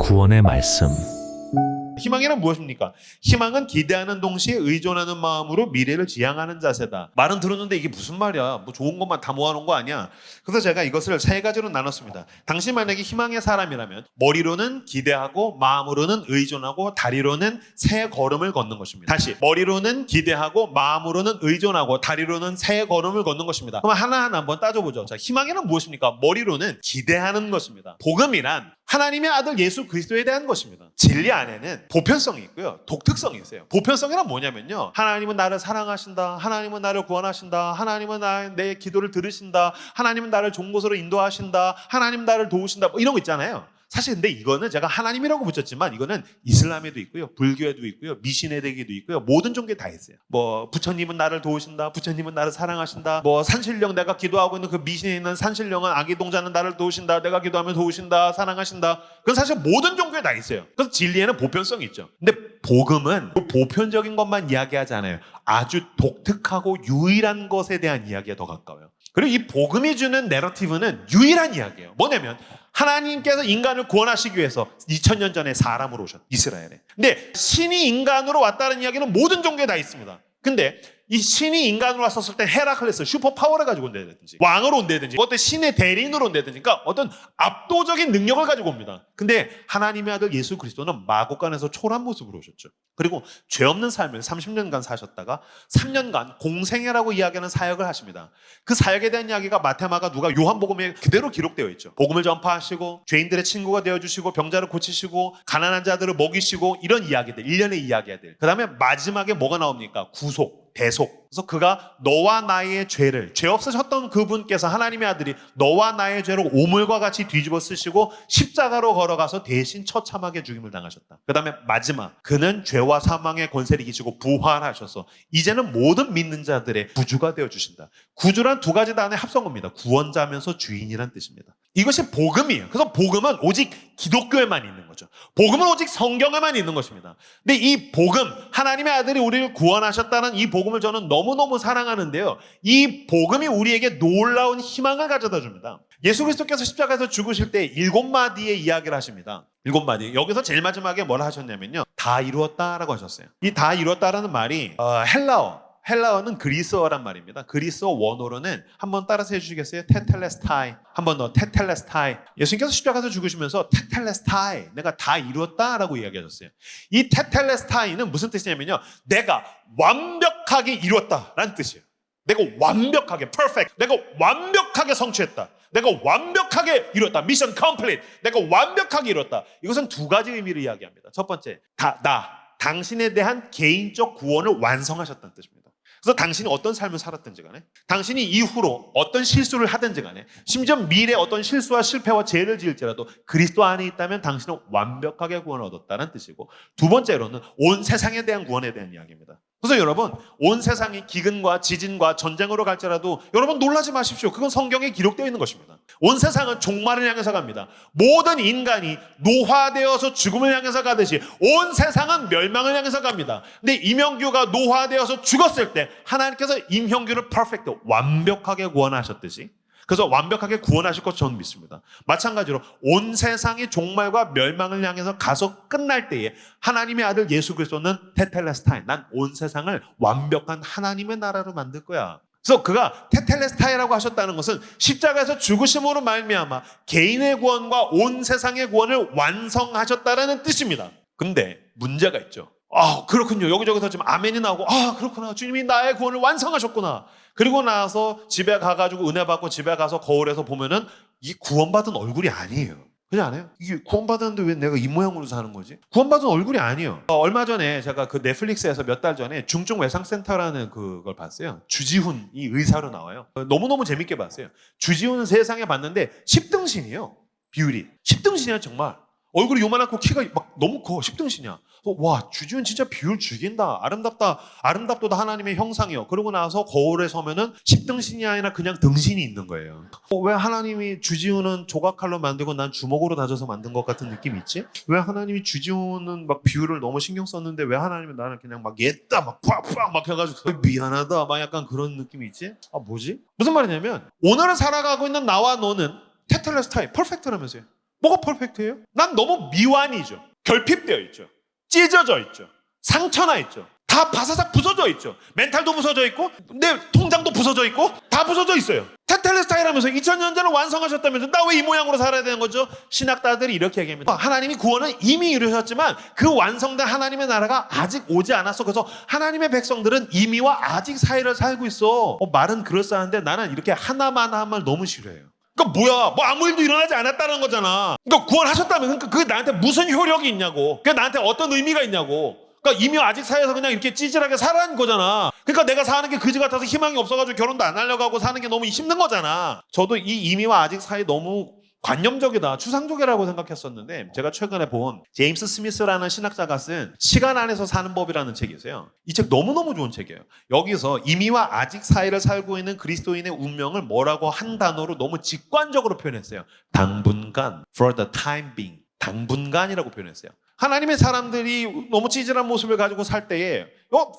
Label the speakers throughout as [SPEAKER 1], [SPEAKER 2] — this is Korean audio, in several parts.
[SPEAKER 1] 구원의 말씀.
[SPEAKER 2] 희망이란 무엇입니까? 희망은 기대하는 동시에 의존하는 마음으로 미래를 지향하는 자세다. 말은 들었는데 이게 무슨 말이야? 뭐 좋은 것만 다 모아놓은 거 아니야? 그래서 제가 이것을 세 가지로 나눴습니다. 당신 만약에 희망의 사람이라면 머리로는 기대하고 마음으로는 의존하고 다리로는 새 걸음을 걷는 것입니다. 다시 머리로는 기대하고 마음으로는 의존하고 다리로는 새 걸음을 걷는 것입니다. 그럼 하나하나 한번 따져보죠. 자, 희망이란 무엇입니까? 머리로는 기대하는 것입니다. 복음이란 하나님의 아들 예수 그리스도에 대한 것입니다. 진리 안에는 보편성이 있고요, 독특성이 있어요. 보편성이란 뭐냐면요, 하나님은 나를 사랑하신다, 하나님은 나를 구원하신다, 하나님은 내 기도를 들으신다, 하나님은 나를 좋은 곳으로 인도하신다, 하나님 나를 도우신다, 뭐 이런 거 있잖아요. 사실 근데 이거는 제가 하나님이라고 붙였지만 이거는 이슬람에도 있고요, 불교에도 있고요, 미신에도 있고요, 모든 종교에 다 있어요. 뭐 부처님은 나를 도우신다, 부처님은 나를 사랑하신다, 뭐 산신령, 내가 기도하고 있는 그 미신에 있는 산신령은 아기동자는 나를 도우신다, 내가 기도하면 도우신다, 사랑하신다. 그건 사실 모든 종교에 다 있어요. 그래서 진리에는 보편성이 있죠. 근데 복음은 그 보편적인 것만 이야기하지 않아요. 아주 독특하고 유일한 것에 대한 이야기에 더 가까워요. 그리고 이 복음이 주는 내러티브는 유일한 이야기예요. 뭐냐면 하나님께서 인간을 구원하시기 위해서 2000년 전에 사람으로 오셨, 이스라엘에. 근데 신이 인간으로 왔다는 이야기는 모든 종교에 다 있습니다. 근데 이 신이 인간으로 왔었을 때 헤라클레스, 슈퍼파워를 가지고 온다든지 왕으로 온다든지 어떤 신의 대리인으로 온다든지, 그러니까 어떤 압도적인 능력을 가지고 옵니다. 근데 하나님의 아들 예수 그리스도는 마곡간에서 초라한 모습으로 오셨죠. 그리고 죄 없는 삶을 30년간 사셨다가 3년간 공생애라고 이야기하는 사역을 하십니다. 그 사역에 대한 이야기가 마태마가 누가 요한복음에 그대로 기록되어 있죠. 복음을 전파하시고 죄인들의 친구가 되어주시고 병자를 고치시고 가난한 자들을 먹이시고, 이런 이야기들, 일련의 이야기들. 그 다음에 마지막에 뭐가 나옵니까? 구속, 대속. 그래서 그가 너와 나의 죄를, 죄 없으셨던 그분께서, 하나님의 아들이 너와 나의 죄를 오물과 같이 뒤집어 쓰시고 십자가로 걸어가서 대신 처참하게 죽임을 당하셨다. 그 다음에 마지막, 그는 죄와 사망의 권세를 이기시고 부활하셔서 이제는 모든 믿는 자들의 구주가 되어주신다. 구주란 두 가지 단어의 합성어입니다. 구원자면서 주인이란 뜻입니다. 이것이 복음이에요. 그래서 복음은 오직 기독교에만 있는 거죠. 복음은 오직 성경에만 있는 것입니다. 근데 이 복음, 하나님의 아들이 우리를 구원하셨다는 이 복음을 저는 너무너무 사랑하는데요, 이 복음이 우리에게 놀라운 희망을 가져다 줍니다. 예수 그리스도께서 십자가에서 죽으실 때 7마디의 이야기를 하십니다. 7마디. 여기서 제일 마지막에 뭘 하셨냐면요, 다 이루었다라고 하셨어요. 이 다 이루었다라는 말이 헬라어는 그리스어란 말입니다. 그리스어 원어로는 한번 따라서 해주시겠어요? 테텔레스타이. 한번 더, 테텔레스타이. 예수님께서 십자가에서 죽으시면서 테텔레스타이, 내가 다 이루었다라고 이야기하셨어요. 이 테텔레스타이는 무슨 뜻이냐면요, 내가 완벽하게 이루었다라는 뜻이에요. 내가 완벽하게, perfect. 내가 완벽하게 성취했다. 내가 완벽하게 이뤘다. 미션 컴플릿. 내가 완벽하게 이뤘다. 이것은 두 가지 의미를 이야기합니다. 첫 번째, 당신에 대한 개인적 구원을 완성하셨다는 뜻입니다. 그래서 당신이 어떤 삶을 살았든지 간에, 당신이 이후로 어떤 실수를 하든지 간에, 심지어 미래에 어떤 실수와 실패와 죄를 지을지라도 그리스도 안에 있다면 당신은 완벽하게 구원을 얻었다는 뜻이고, 두 번째로는 온 세상에 대한 구원에 대한 이야기입니다. 그래서 여러분, 온 세상이 기근과 지진과 전쟁으로 갈지라도 여러분 놀라지 마십시오. 그건 성경에 기록되어 있는 것입니다. 온 세상은 종말을 향해서 갑니다. 모든 인간이 노화되어서 죽음을 향해서 가듯이 온 세상은 멸망을 향해서 갑니다. 근데 임형규가 노화되어서 죽었을 때 하나님께서 임형규를 퍼펙트, 완벽하게 구원하셨듯이, 그래서 완벽하게 구원하실 것 저는 믿습니다. 마찬가지로 온 세상이 종말과 멸망을 향해서 가서 끝날 때에 하나님의 아들 예수 그리스도는 테텔레스타이, 난 온 세상을 완벽한 하나님의 나라로 만들 거야. 그래서 그가 테텔레스타이라고 하셨다는 것은 십자가에서 죽으심으로 말미암아 개인의 구원과 온 세상의 구원을 완성하셨다라는 뜻입니다. 근데 문제가 있죠. 그렇군요. 여기저기서 지금 아멘이 나오고, 그렇구나, 주님이 나의 구원을 완성하셨구나. 그리고 나서 집에 가가지고 은혜 받고 집에 가서 거울에서 보면은 이 구원받은 얼굴이 아니에요. 그렇지 않아요? 이게 구원받았는데 왜 내가 이 모양으로 사는 거지? 구원받은 얼굴이 아니에요. 얼마 전에 제가 그 넷플릭스에서 몇 달 전에 중증외상센터라는 그걸 봤어요. 주지훈이 의사로 나와요. 너무너무 재밌게 봤어요. 주지훈은 세상에 봤는데 10등신이에요. 비율이 10등신이야 정말. 얼굴이 요만하고 키가 막 너무 커. 10등신이야. 와, 주지훈 진짜 비율 죽인다. 아름답도다 하나님의 형상이요. 그러고 나서 거울에 서면은 10등신이 아니라 그냥 등신이 있는 거예요. 왜 하나님이 주지훈은 조각칼로 만들고 난 주먹으로 다져서 만든 것 같은 느낌이 있지? 왜 하나님이 주지훈은 막 비율을 너무 신경 썼는데 왜 하나님이 나는 그냥 막 옛다 막 팍팍 막 해가지고 미안하다 막 약간 그런 느낌이 있지? 뭐지? 무슨 말이냐면 오늘을 살아가고 있는 나와 너는 테텔레스타이 퍼펙트라면서요. 뭐가 퍼펙트해요? 난 너무 미완이죠. 결핍되어 있죠. 찢어져 있죠. 상처나 있죠. 다 바사삭 부서져 있죠. 멘탈도 부서져 있고 내 통장도 부서져 있고 다 부서져 있어요. 테텔레스타이 하면서 2000년 전에 완성하셨다면서 나 왜 이 모양으로 살아야 되는 거죠? 신학자들이 이렇게 얘기합니다. 하나님이 구원은 이미 이루셨지만 그 완성된 하나님의 나라가 아직 오지 않았어. 그래서 하나님의 백성들은 이미와 아직 사이를 살고 있어. 말은 그럴싸한데 나는 이렇게 하나만 함을 너무 싫어해요. 그러니까 뭐야? 뭐 아무 일도 일어나지 않았다는 거잖아. 그러니까 구원하셨다면 그러니까 그게 나한테 무슨 효력이 있냐고. 그게 나한테 어떤 의미가 있냐고. 그러니까 이미 아직 사회에서 그냥 이렇게 찌질하게 살아는 거잖아. 그러니까 내가 사는 게 그지 같아서 희망이 없어가지고 결혼도 안 하려고 하고 사는 게 너무 힘든 거잖아. 저도 이 이미와 아직 사이 너무 관념적이다, 추상적이라고 생각했었는데 제가 최근에 본 제임스 스미스라는 신학자가 쓴 시간 안에서 사는 법이라는 책이 있어요. 이 책 너무너무 좋은 책이에요. 여기서 이미와 아직 사이를 살고 있는 그리스도인의 운명을 뭐라고 한 단어로 너무 직관적으로 표현했어요. 당분간, for the time being, 당분간이라고 표현했어요. 하나님의 사람들이 너무 찌질한 모습을 가지고 살 때에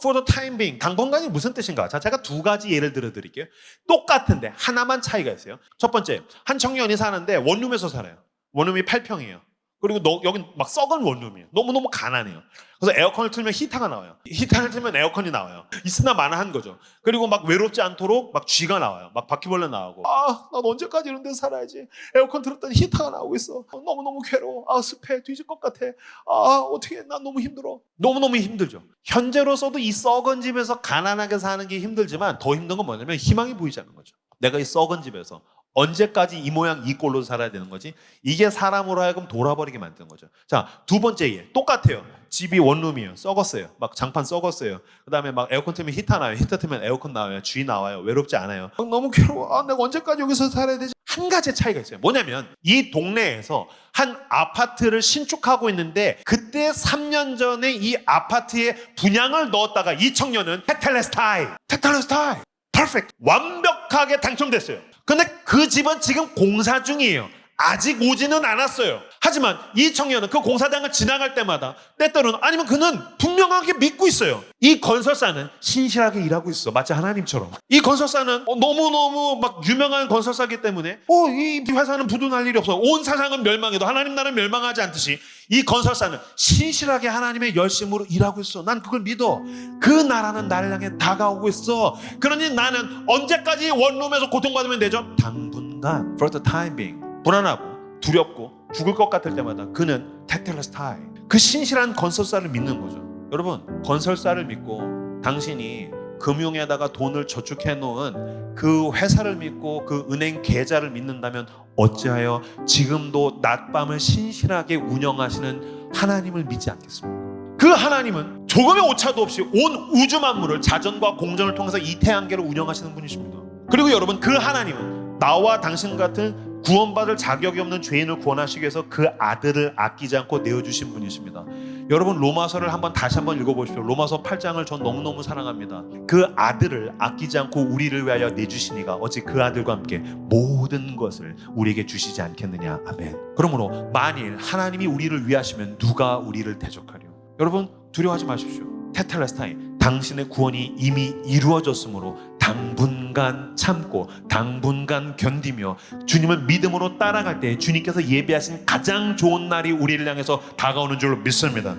[SPEAKER 2] for the time being, 당분간이 무슨 뜻인가? 자, 제가 두 가지 예를 들어드릴게요. 똑같은데 하나만 차이가 있어요. 첫 번째, 한 청년이 사는데 원룸에서 살아요. 원룸이 8평이에요. 그리고 여긴 막 썩은 원룸이에요. 너무너무 가난해요. 그래서 에어컨을 틀면 히터가 나와요. 히터를 틀면 에어컨이 나와요. 있으나 마나한 거죠. 그리고 막 외롭지 않도록 막 쥐가 나와요. 막 바퀴벌레 나오고. 난 언제까지 이런 데서 살아야지. 에어컨 틀었더니 히터가 나오고 있어. 너무너무 괴로워. 습해. 뒤질 것 같아. 어떻게 난 너무 힘들어. 너무너무 힘들죠. 현재로서도 이 썩은 집에서 가난하게 사는 게 힘들지만 더 힘든 건 뭐냐면 희망이 보이지 않는 거죠. 내가 이 썩은 집에서 언제까지 이 모양 이 꼴로 살아야 되는 거지? 이게 사람으로 하여금 돌아버리게 만드는 거죠. 자, 두 번째 예, 똑같아요. 집이 원룸이에요. 썩었어요. 막 장판 썩었어요. 그 다음에 막 에어컨 틀면 히터 나와요. 히터 틀면 에어컨 나와요. 쥐 나와요. 외롭지 않아요. 너무 괴로워. 내가 언제까지 여기서 살아야 되지? 한 가지 차이가 있어요. 뭐냐면 이 동네에서 한 아파트를 신축하고 있는데 그때 3년 전에 이 아파트에 분양을 넣었다가 이 청년은 테텔레스타이, 퍼펙트, 완벽하게 당첨됐어요. 근데 그 집은 지금 공사 중이에요. 아직 오지는 않았어요. 하지만 이 청년은 그 공사장을 지나갈 때마다 때때로는 아니면 그는 분명하게 믿고 있어요. 이 건설사는 신실하게 일하고 있어. 마치 하나님처럼. 이 건설사는 너무너무 막 유명한 건설사이기 때문에 이 회사는 부도날 일이 없어. 온 세상은 멸망해도 하나님 나라는 멸망하지 않듯이 이 건설사는 신실하게 하나님의 열심으로 일하고 있어. 난 그걸 믿어. 그 나라는 나를 향해 다가오고 있어. 그러니 나는 언제까지 원룸에서 고통받으면 되죠? 당분간, for the time being. 불안하고 두렵고 죽을 것 같을 때마다 그는 테텔레스타이, 그 신실한 건설사를 믿는 거죠. 여러분, 건설사를 믿고 당신이 금융에다가 돈을 저축해 놓은 그 회사를 믿고 그 은행 계좌를 믿는다면 어찌하여 지금도 낮밤을 신실하게 운영하시는 하나님을 믿지 않겠습니까? 그 하나님은 조금의 오차도 없이 온 우주 만물을 자전과 공전을 통해서 이 태양계를 운영하시는 분이십니다. 그리고 여러분, 그 하나님은 나와 당신 같은 구원받을 자격이 없는 죄인을 구원하시기 위해서 그 아들을 아끼지 않고 내어주신 분이십니다. 여러분, 로마서를 다시 한번 읽어보십시오. 로마서 8장을 전 너무너무 사랑합니다. 그 아들을 아끼지 않고 우리를 위하여 내주시니가 어찌 그 아들과 함께 모든 것을 우리에게 주시지 않겠느냐. 아멘. 그러므로 만일 하나님이 우리를 위하시면 누가 우리를 대적하려? 여러분, 두려워하지 마십시오. 테텔레스타이, 당신의 구원이 이미 이루어졌으므로 당분간 참고 당분간 견디며 주님을 믿음으로 따라갈 때 주님께서 예비하신 가장 좋은 날이 우리를 향해서 다가오는 줄로 믿습니다.